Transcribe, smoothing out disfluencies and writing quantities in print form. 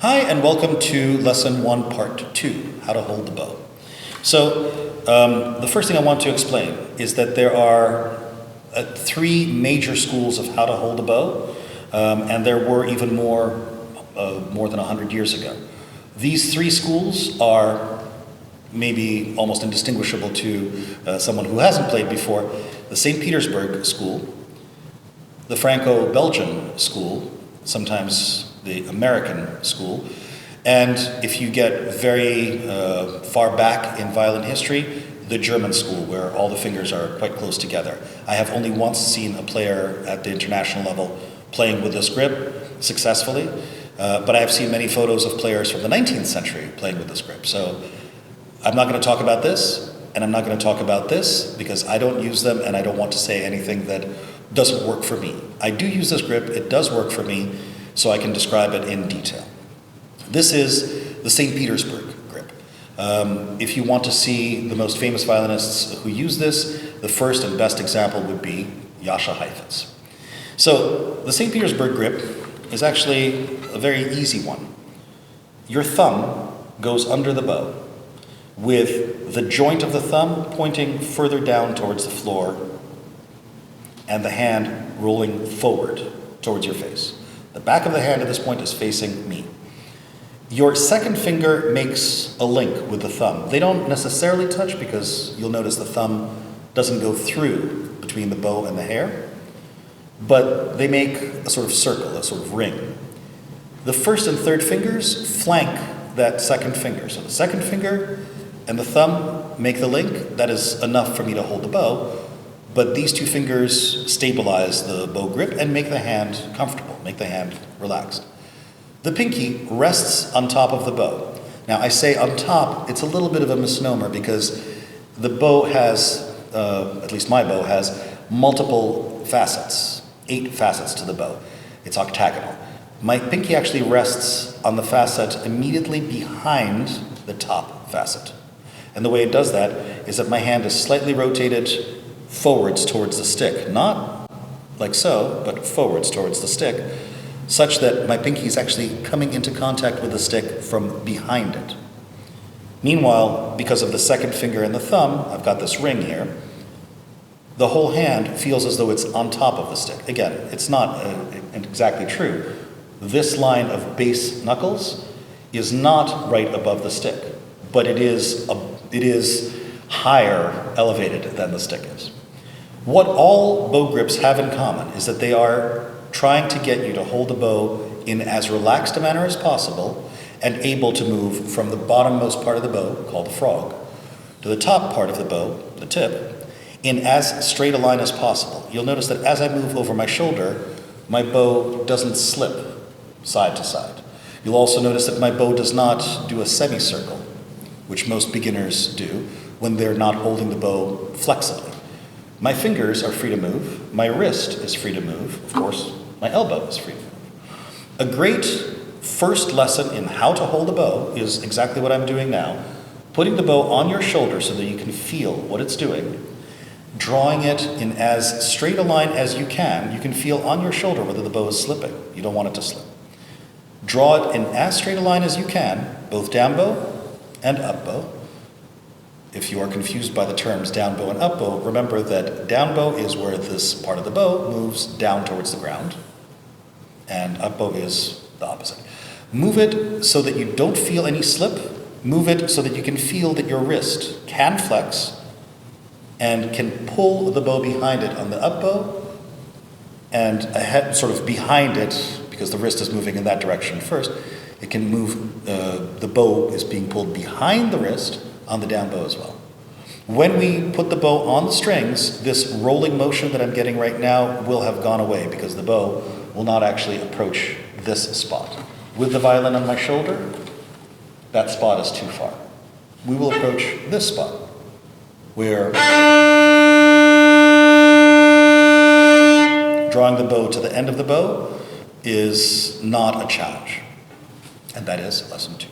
Hi, and welcome to Lesson 1, Part 2, How to Hold the Bow. So, the first thing I want to explain is that there are three major schools of how to hold a bow, and there were even more than 100 years ago. These three schools are maybe almost indistinguishable to someone who hasn't played before. The St. Petersburg school, the Franco-Belgian school, sometimes the American school, and if you get very far back in violin history, the German school, where all the fingers are quite close together. I have only once seen a player at the international level playing with this grip successfully, but I have seen many photos of players from the 19th century playing with this grip. So I'm not going to talk about this, and I'm not going to talk about this, because I don't use them and I don't want to say anything that doesn't work for me. I do use this grip, it does work for me, so I can describe it in detail. This is the St. Petersburg grip. If you want to see the most famous violinists who use this, the first and best example would be Jascha Heifetz. So the St. Petersburg grip is actually a very easy one. Your thumb goes under the bow, with the joint of the thumb pointing further down towards the floor and the hand rolling forward towards your face. The back of the hand at this point is facing me. Your second finger makes a link with the thumb. They don't necessarily touch, because you'll notice the thumb doesn't go through between the bow and the hair, but they make a sort of circle, a sort of ring. The first and third fingers flank that second finger. So the second finger and the thumb make the link. That is enough for me to hold the bow, but these two fingers stabilize the bow grip and make the hand comfortable, make the hand relaxed. The pinky rests on top of the bow. Now I say on top, it's a little bit of a misnomer, because the bow has, at least my bow has, multiple facets, 8 facets to the bow. It's octagonal. My pinky actually rests on the facet immediately behind the top facet. And the way it does that is that my hand is slightly rotated forwards towards the stick, not like so, but forwards towards the stick, such that my pinky is actually coming into contact with the stick from behind it. Meanwhile, because of the second finger and the thumb, I've got this ring here, the whole hand feels as though it's on top of the stick. Again, it's not exactly true. This line of base knuckles is not right above the stick, but it is higher elevated than the stick is. What all bow grips have in common is that they are trying to get you to hold the bow in as relaxed a manner as possible and able to move from the bottommost part of the bow, called the frog, to the top part of the bow, the tip, in as straight a line as possible. You'll notice that as I move over my shoulder, my bow doesn't slip side to side. You'll also notice that my bow does not do a semicircle, which most beginners do when they're not holding the bow flexibly. My fingers are free to move, my wrist is free to move, of course, my elbow is free to move. A great first lesson in how to hold a bow is exactly what I'm doing now, putting the bow on your shoulder so that you can feel what it's doing, drawing it in as straight a line as you can. You can feel on your shoulder whether the bow is slipping. You don't want it to slip. Draw it in as straight a line as you can, both down bow and up bow. If you are confused by the terms down bow and up bow, remember that down bow is where this part of the bow moves down towards the ground, and up bow is the opposite. Move it so that you don't feel any slip. Move it so that you can feel that your wrist can flex and can pull the bow behind it on the up bow, and ahead, sort of behind it, because the wrist is moving in that direction first, it can move, the bow is being pulled behind the wrist on the down bow as well. When we put the bow on the strings, this rolling motion that I'm getting right now will have gone away, because the bow will not actually approach this spot. With the violin on my shoulder, that spot is too far. We will approach this spot, where drawing the bow to the end of the bow is not a challenge. And that is lesson 2.